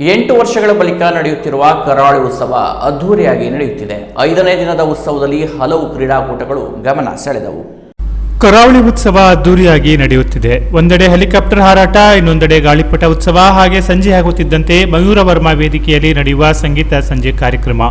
8 ವರ್ಷಗಳ ಬಳಿಕ ನಡೆಯುತ್ತಿರುವ ಕರಾವಳಿ ಉತ್ಸವ ಅದ್ಧೂರಿಯಾಗಿ ನಡೆಯುತ್ತಿದೆ. 5ನೇ ದಿನದ ಉತ್ಸವದಲ್ಲಿ ಹಲವು ಕ್ರೀಡಾಕೂಟಗಳು ಗಮನ ಸೆಳೆದವು. ಕರಾವಳಿ ಉತ್ಸವ ಅದ್ದೂರಿಯಾಗಿ ನಡೆಯುತ್ತಿದೆ. ಒಂದೆಡೆ ಹೆಲಿಕಾಪ್ಟರ್ ಹಾರಾಟ, ಇನ್ನೊಂದೆಡೆ ಗಾಳಿಪಟ ಉತ್ಸವ, ಹಾಗೆ ಸಂಜೆಯಾಗುತ್ತಿದ್ದಂತೆ ಮಯೂರ ವರ್ಮಾ ವೇದಿಕೆಯಲ್ಲಿ ನಡೆಯುವ ಸಂಗೀತ ಸಂಜೆ ಕಾರ್ಯಕ್ರಮ.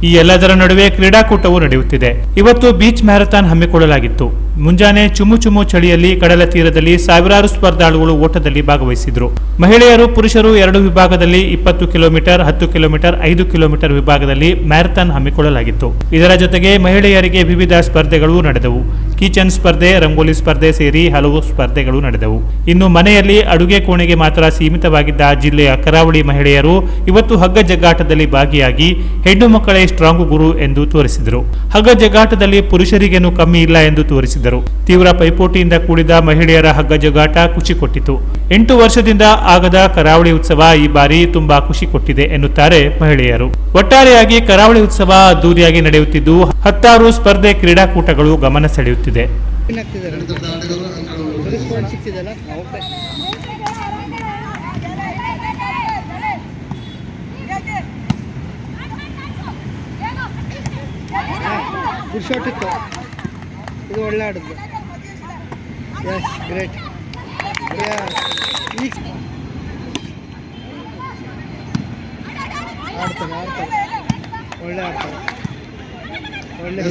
ಈ ಎಲ್ಲದರ ನಡುವೆ ಕ್ರೀಡಾಕೂಟವೂ ನಡೆಯುತ್ತಿದೆ. ಇವತ್ತು ಬೀಚ್ ಮ್ಯಾರಥಾನ್ ಹಮ್ಮಿಕೊಳ್ಳಲಾಗಿತ್ತು. ಮುಂಜಾನೆ ಚುಮು ಚುಮು ಚಳಿಯಲ್ಲಿ ಕಡಲ ತೀರದಲ್ಲಿ ಸಾವಿರಾರು ಸ್ಪರ್ಧಾಳುಗಳು ಓಟದಲ್ಲಿ ಭಾಗವಹಿಸಿದ್ರು. ಮಹಿಳೆಯರು, ಪುರುಷರು 2 ವಿಭಾಗದಲ್ಲಿ 20 ಕಿಲೋಮೀಟರ್, 10 ಕಿಲೋಮೀಟರ್, 5 ಕಿಲೋಮೀಟರ್ ವಿಭಾಗದಲ್ಲಿ ಮ್ಯಾರಥಾನ್ ಹಮ್ಮಿಕೊಳ್ಳಲಾಗಿತ್ತು. ಇದರ ಜೊತೆಗೆ ಮಹಿಳೆಯರಿಗೆ ವಿವಿಧ ಸ್ಪರ್ಧೆಗಳು ನಡೆದವು. ಕಿಚನ್ ಸ್ಪರ್ಧೆ, ರಂಗೋಲಿ ಸ್ಪರ್ಧೆ ಸೇರಿ ಹಲವು ಸ್ಪರ್ಧೆಗಳು ನಡೆದವು. ಇನ್ನು ಮನೆಯಲ್ಲಿ ಅಡುಗೆ ಕೋಣೆಗೆ ಮಾತ್ರ ಸೀಮಿತವಾಗಿದ್ದ ಜಿಲ್ಲೆಯ ಕರಾವಳಿ ಮಹಿಳೆಯರು ಇವತ್ತು ಹಗ್ಗ ಜಗ್ಗಾಟದಲ್ಲಿ ಭಾಗಿಯಾಗಿ ಹೆಣ್ಣು ಮಕ್ಕಳೇ ಸ್ಟ್ರಾಂಗು ಗುರು ಎಂದು ತೋರಿಸಿದರು. ಹಗ್ಗ ಜಗ್ಗಾಟದಲ್ಲಿ ಪುರುಷರಿಗೇನು ಕಮ್ಮಿ ಇಲ್ಲ ಎಂದು ತೋರಿಸಿದರು. ತೀವ್ರ ಪೈಪೋಟಿಯಿಂದ ಕೂಡಿದ ಮಹಿಳೆಯರ ಹಗ್ಗ ಜಗ್ಗಾಟ ಖುಷಿ ಕೊಟ್ಟಿತು. 8 ವರ್ಷದಿಂದ ಆಗದ ಕರಾವಳಿ ಉತ್ಸವ ಈ ಬಾರಿ ತುಂಬಾ ಖುಷಿ ಕೊಟ್ಟಿದೆ ಎನ್ನುತ್ತಾರೆ ಮಹಿಳೆಯರು. ಒಟ್ಟಾರೆಯಾಗಿ ಕರಾವಳಿ ಉತ್ಸವ ಅದ್ದೂರಿಯಾಗಿ ನಡೆಯುತ್ತಿದ್ದು ಹತ್ತಾರು ಸ್ಪರ್ಧೆ, ಕ್ರೀಡಾಕೂಟಗಳು ಗಮನ ಸೆಳೆಯುತ್ತಿದೆ. ಇದು ಒಳ್ಳೆ ಆಡಿದ್ದು. Yes, great. ಆಡ್ತಾರೆ ಒಳ್ಳೆ ಆಡ್ತಾರೆ. ಒಳ್ಳೆ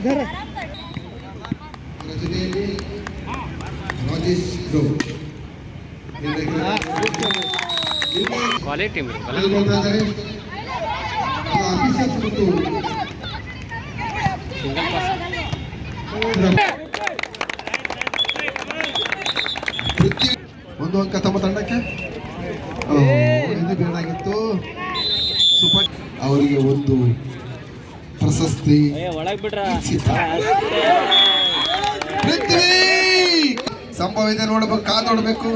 ಧರ ಕ್ವಾಲಿಟಿ ಒಂದು ಅಂಕ ತಮ್ಮ ತಂಡಕ್ಕೆ ಇದು ಬೇಡಾಗಿತ್ತು. ಸೂಪರ್. ಅವರಿಗೆ ಒಂದು ಪ್ರಶಸ್ತಿ. ಪೃಥ್ವಿ ಸಂಭವ ಇದೆ, ನೋಡ್ಬೇಕು, ಕಾದು ನೋಡ್ಬೇಕು.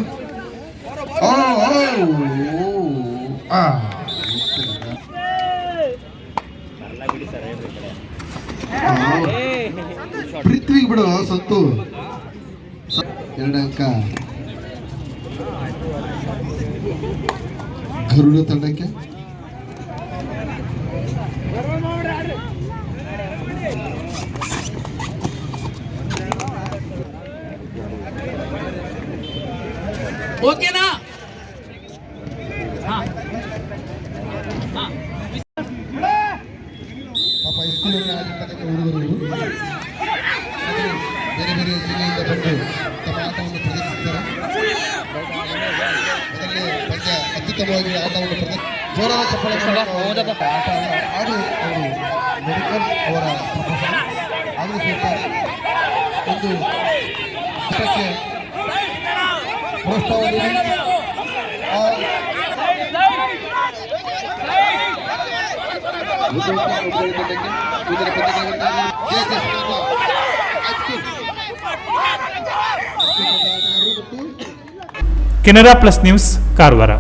ಪೃಥ್ವಿಗೆ ಬಿಡು ಸತ್ತು. 2 ಅಂಕ ಗರುಡ ತಂಡಕ್ಕೆ. ಓಕೆನಾ? ಪಾಪ ಸ್ಕೂಲಲ್ಲಿ ಆಗಿರ್ತಕ್ಕಂಥ ಹುಡುಗರು ಬೇರೆ ಬೇರೆ ಜಿಲ್ಲೆಯಿಂದ ಬಂದು ತಮ್ಮ ಆಟವನ್ನು ಪ್ರದರ್ಶಿಸಿದ್ದಾರೆ. ಅದರಲ್ಲಿ ಪಂದ್ಯ ಅತ್ಯುತ್ತಮವಾಗಿ ಆಟವನ್ನು ಜೋರಾದ ಚಪ್ಪಳ ಆಟ ಆಡಿ ಅವರು ಮೆಡಿಕಲ್ ಅವರ ಪ್ರೊಫೆಸರ್ ಆಗಲು ಸೇರ್ತಾರೆ. ಒಂದು ಆಟಕ್ಕೆ ಪ್ರೋತ್ಸಾಹ ನೀಡಿ ಕೆನರಾ ಪ್ಲಸ್ ನ್ಯೂಸ್, ಕಾರವಾರ.